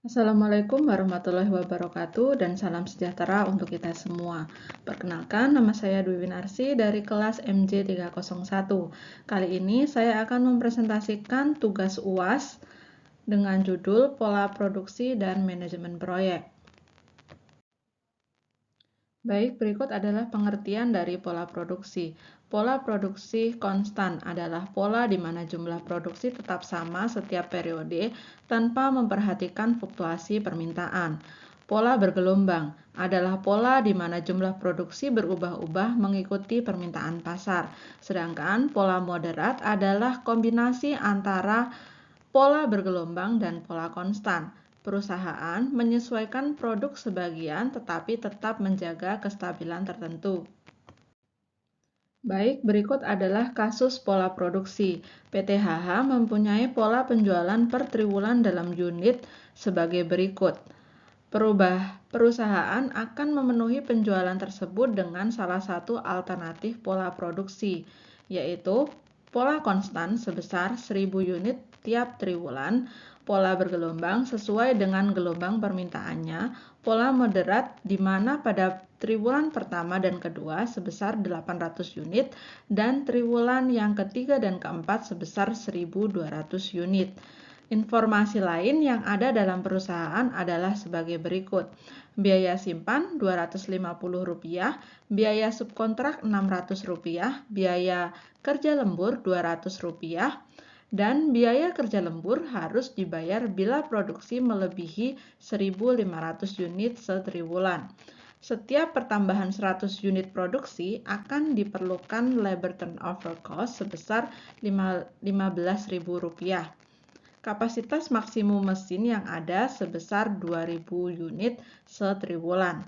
Assalamualaikum warahmatullahi wabarakatuh dan salam sejahtera untuk kita semua. Perkenalkan, nama saya Dwi Winarsi dari kelas MJ301. Kali ini saya akan mempresentasikan tugas UAS dengan judul Pola Produksi dan Manajemen Proyek. Baik, berikut adalah pengertian dari pola produksi. Pola produksi konstan adalah pola di mana jumlah produksi tetap sama setiap periode tanpa memperhatikan fluktuasi permintaan. Pola bergelombang adalah pola di mana jumlah produksi berubah-ubah mengikuti permintaan pasar. Sedangkan pola moderat adalah kombinasi antara pola bergelombang dan pola konstan. Perusahaan menyesuaikan produk sebagian tetapi tetap menjaga kestabilan tertentu. Baik, berikut adalah kasus pola produksi. PT HH mempunyai pola penjualan per triwulan dalam unit sebagai berikut. Perusahaan akan memenuhi penjualan tersebut dengan salah satu alternatif pola produksi, yaitu pola konstan sebesar 1000 unit tiap triwulan, pola bergelombang sesuai dengan gelombang permintaannya, pola moderat di mana pada triwulan pertama dan kedua sebesar 800 unit, dan triwulan yang ketiga dan keempat sebesar 1200 unit. Informasi lain yang ada dalam perusahaan adalah sebagai berikut. Biaya simpan Rp250, biaya subkontrak Rp600, biaya kerja lembur Rp200, dan biaya kerja lembur harus dibayar bila produksi melebihi 1.500 unit setriwulan. Setiap pertambahan 100 unit produksi akan diperlukan labor turnover cost sebesar Rp15.000. Kapasitas maksimum mesin yang ada sebesar 2.000 unit setriwulan.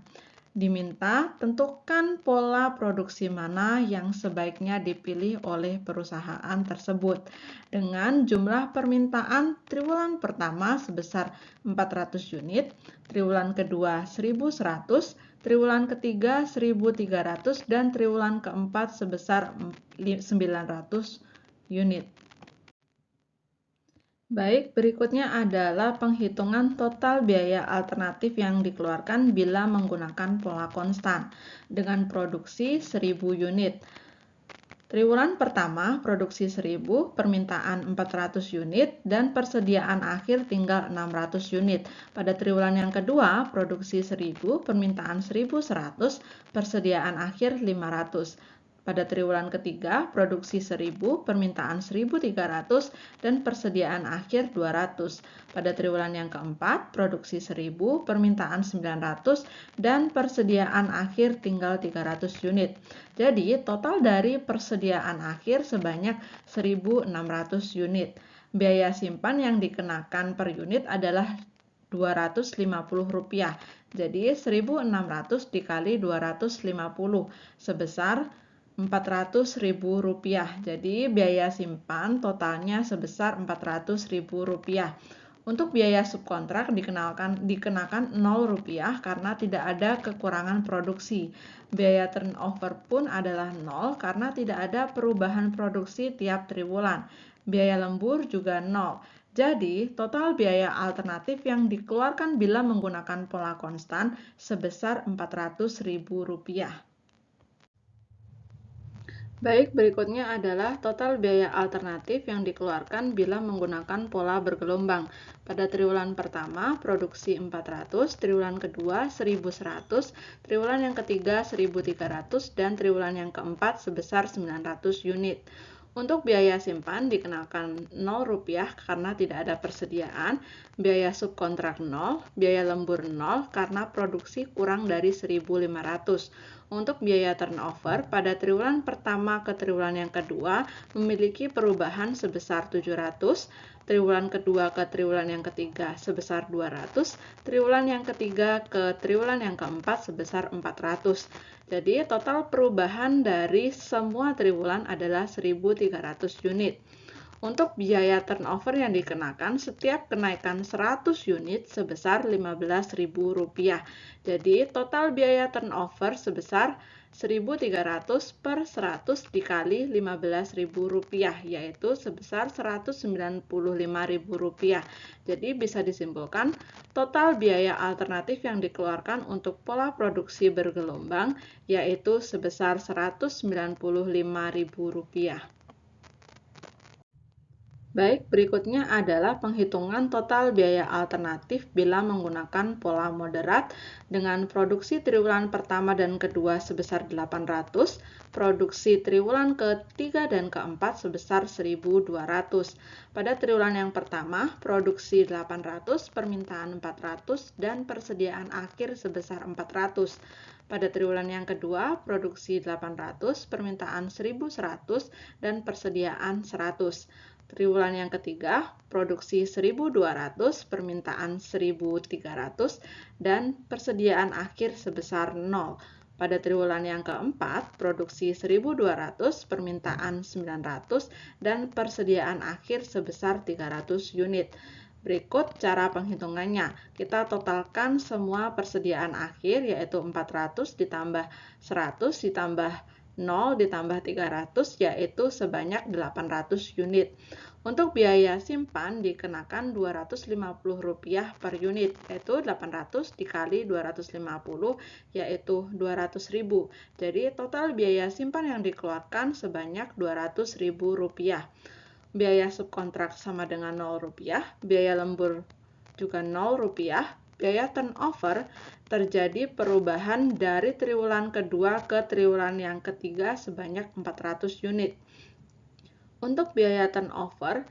Diminta tentukan pola produksi mana yang sebaiknya dipilih oleh perusahaan tersebut dengan jumlah permintaan triwulan pertama sebesar 400 unit, triwulan kedua 1.100, triwulan ketiga 1.300, dan triwulan keempat sebesar 900 unit. Baik, berikutnya adalah penghitungan total biaya alternatif yang dikeluarkan bila menggunakan pola konstan dengan produksi 1000 unit. Triwulan pertama produksi 1000, permintaan 400 unit, dan persediaan akhir tinggal 600 unit. Pada triwulan yang kedua produksi 1000, permintaan 1100, persediaan akhir 500. Pada triwulan ketiga, produksi 1000, permintaan 1300, dan persediaan akhir 200. Pada triwulan yang keempat, produksi 1000, permintaan 900, dan persediaan akhir tinggal 300 unit. Jadi, total dari persediaan akhir sebanyak 1.600 unit. Biaya simpan yang dikenakan per unit adalah Rp250. Jadi, 1.600 dikali 250 sebesar Rp400.000. Jadi biaya simpan totalnya sebesar Rp400.000. Untuk biaya subkontrak dikenakan Rp0 karena tidak ada kekurangan produksi. Biaya turnover pun adalah 0 karena tidak ada perubahan produksi tiap triwulan. Biaya lembur juga 0. Jadi, total biaya alternatif yang dikeluarkan bila menggunakan pola konstan sebesar Rp400.000. Baik, berikutnya adalah total biaya alternatif yang dikeluarkan bila menggunakan pola bergelombang. Pada triwulan pertama, produksi 400, triwulan kedua 1100, triwulan yang ketiga 1300, dan triwulan yang keempat sebesar 900 unit. Untuk biaya simpan dikenakan Rp0 karena tidak ada persediaan, biaya subkontrak 0, biaya lembur 0 karena produksi kurang dari 1.500. Untuk biaya turnover pada triwulan pertama ke triwulan yang kedua memiliki perubahan sebesar 700, triwulan kedua ke triwulan yang ketiga sebesar 200, triwulan yang ketiga ke triwulan yang keempat sebesar 400. Jadi total perubahan dari semua triwulan adalah 1.300 unit. Untuk biaya turnover yang dikenakan setiap kenaikan 100 unit sebesar Rp15.000. Jadi total biaya turnover sebesar 1.300 per 100 dikali Rp15.000, yaitu sebesar Rp195.000. Jadi bisa disimpulkan, total biaya alternatif yang dikeluarkan untuk pola produksi bergelombang yaitu sebesar Rp195.000. Baik, berikutnya adalah penghitungan total biaya alternatif bila menggunakan pola moderat dengan produksi triwulan pertama dan kedua sebesar 800, produksi triwulan ketiga dan keempat sebesar 1.200. Pada triwulan yang pertama, produksi 800, permintaan 400, dan persediaan akhir sebesar 400. Pada triwulan yang kedua, produksi 800, permintaan 1.100, dan persediaan 100. Triwulan yang ketiga, produksi 1.200, permintaan 1.300, dan persediaan akhir sebesar 0. Pada triwulan yang keempat, produksi 1.200, permintaan 900, dan persediaan akhir sebesar 300 unit. Berikut cara penghitungannya. Kita totalkan semua persediaan akhir, yaitu 400 ditambah 100 ditambah 0 ditambah 300, yaitu sebanyak 800 unit. Untuk biaya simpan dikenakan Rp250 per unit, yaitu 800 dikali 250, yaitu 200.000. Jadi total biaya simpan yang dikeluarkan sebanyak Rp200.000. Biaya subkontrak sama dengan Rp0, biaya lembur juga Rp0, biaya turnover terjadi perubahan dari triwulan kedua ke triwulan yang ketiga sebanyak 400 unit. Untuk biaya turnover,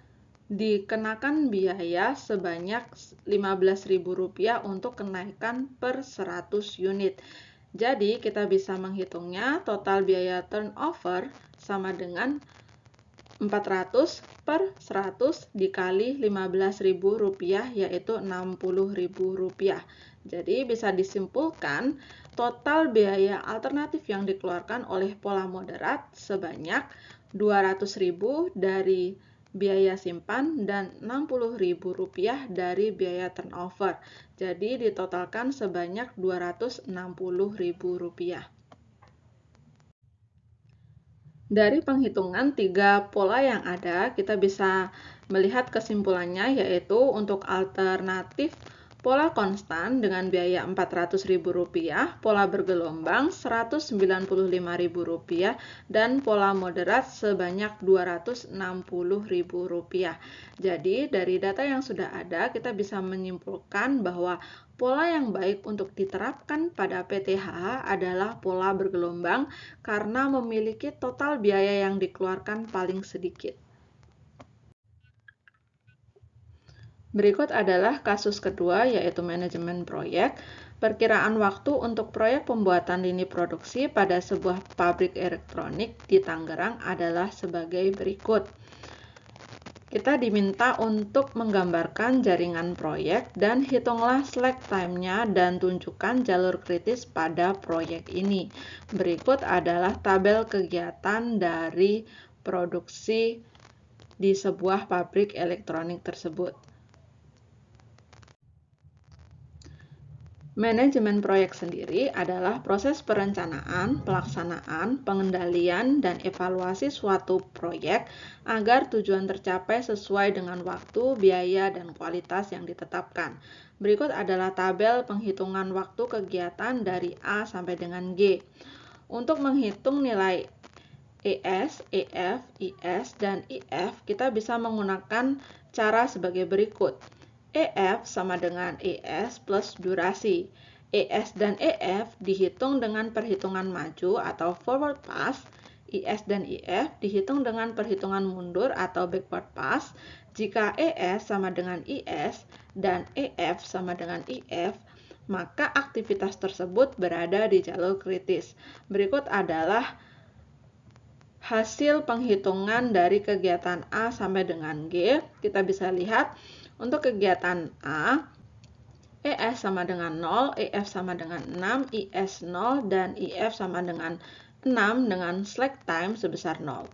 dikenakan biaya sebanyak Rp15.000 untuk kenaikan per 100 unit. Jadi, kita bisa menghitungnya total biaya turnover sama dengan 400 per 100 dikali Rp15.000, yaitu Rp60.000. Jadi bisa disimpulkan total biaya alternatif yang dikeluarkan oleh pola moderat sebanyak Rp200.000 dari biaya simpan dan Rp60.000 dari biaya turnover. Jadi ditotalkan sebanyak Rp260.000. Dari penghitungan 3 pola yang ada, kita bisa melihat kesimpulannya, yaitu untuk alternatif pola konstan dengan biaya Rp400.000, pola bergelombang Rp195.000, dan pola moderat sebanyak Rp260.000. Jadi, dari data yang sudah ada, kita bisa menyimpulkan bahwa pola yang baik untuk diterapkan pada PTHH adalah pola bergelombang karena memiliki total biaya yang dikeluarkan paling sedikit. Berikut adalah kasus kedua, yaitu manajemen proyek. Perkiraan waktu untuk proyek pembuatan lini produksi pada sebuah pabrik elektronik di Tangerang adalah sebagai berikut. Kita diminta untuk menggambarkan jaringan proyek dan hitunglah slack time-nya dan tunjukkan jalur kritis pada proyek ini. Berikut adalah tabel kegiatan dari produksi di sebuah pabrik elektronik tersebut. Manajemen proyek sendiri adalah proses perencanaan, pelaksanaan, pengendalian, dan evaluasi suatu proyek agar tujuan tercapai sesuai dengan waktu, biaya, dan kualitas yang ditetapkan. Berikut adalah tabel penghitungan waktu kegiatan dari A sampai dengan G. Untuk menghitung nilai ES, EF, IS, dan IF, kita bisa menggunakan cara sebagai berikut. EF sama dengan ES plus durasi. ES dan EF dihitung dengan perhitungan maju atau forward pass. IS dan IF dihitung dengan perhitungan mundur atau backward pass. Jika ES sama dengan IS dan EF sama dengan IF, maka aktivitas tersebut berada di jalur kritis. Berikut adalah hasil penghitungan dari kegiatan A sampai dengan G. Kita bisa lihat untuk kegiatan A, ES sama dengan 0, EF sama dengan 6, IS 0, dan IF sama dengan 6 dengan slack time sebesar 0.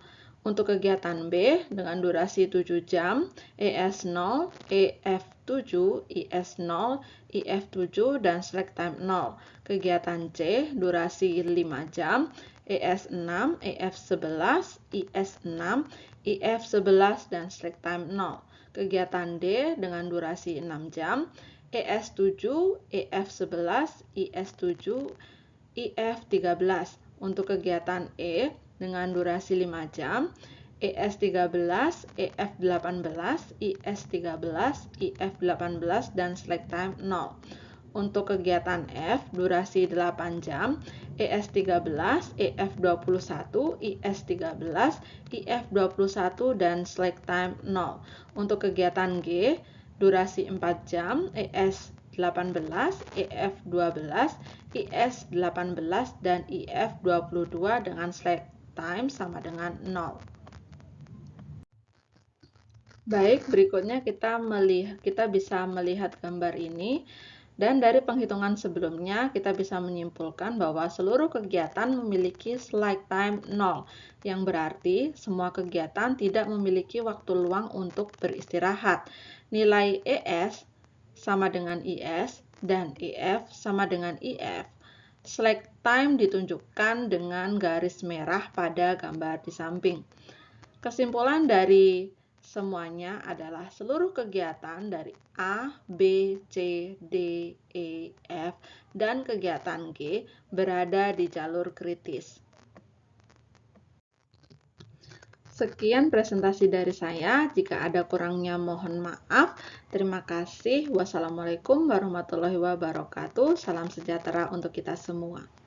Untuk kegiatan B dengan durasi 7 jam, ES0, EF7, IS0, IF7, dan slack time 0. Kegiatan C durasi 5 jam, ES6, EF11, IS6, IF11, dan slack time 0. Kegiatan D dengan durasi 6 jam, ES7, EF11, IS7, IF13. Untuk kegiatan E dengan durasi 5 jam, ES13, EF18, IS13, IF18, dan slack time 0. Untuk kegiatan F, durasi 8 jam, ES13, EF21, IS13, IF21, dan slack time 0. Untuk kegiatan G, durasi 4 jam, ES18, EF12, IS18, dan IF22 dengan slack time sama dengan 0. Baik, berikutnya kita bisa melihat gambar ini. Dan dari penghitungan sebelumnya, kita bisa menyimpulkan bahwa seluruh kegiatan memiliki slack time 0, yang berarti semua kegiatan tidak memiliki waktu luang untuk beristirahat. Nilai ES sama dengan IS dan EF sama dengan IF. Slack time ditunjukkan dengan garis merah pada gambar di samping. Kesimpulan dari semuanya adalah seluruh kegiatan dari A, B, C, D, E, F, dan kegiatan G berada di jalur kritis. Sekian presentasi dari saya. Jika ada kurangnya mohon maaf. Terima kasih. Wassalamualaikum warahmatullahi wabarakatuh. Salam sejahtera untuk kita semua.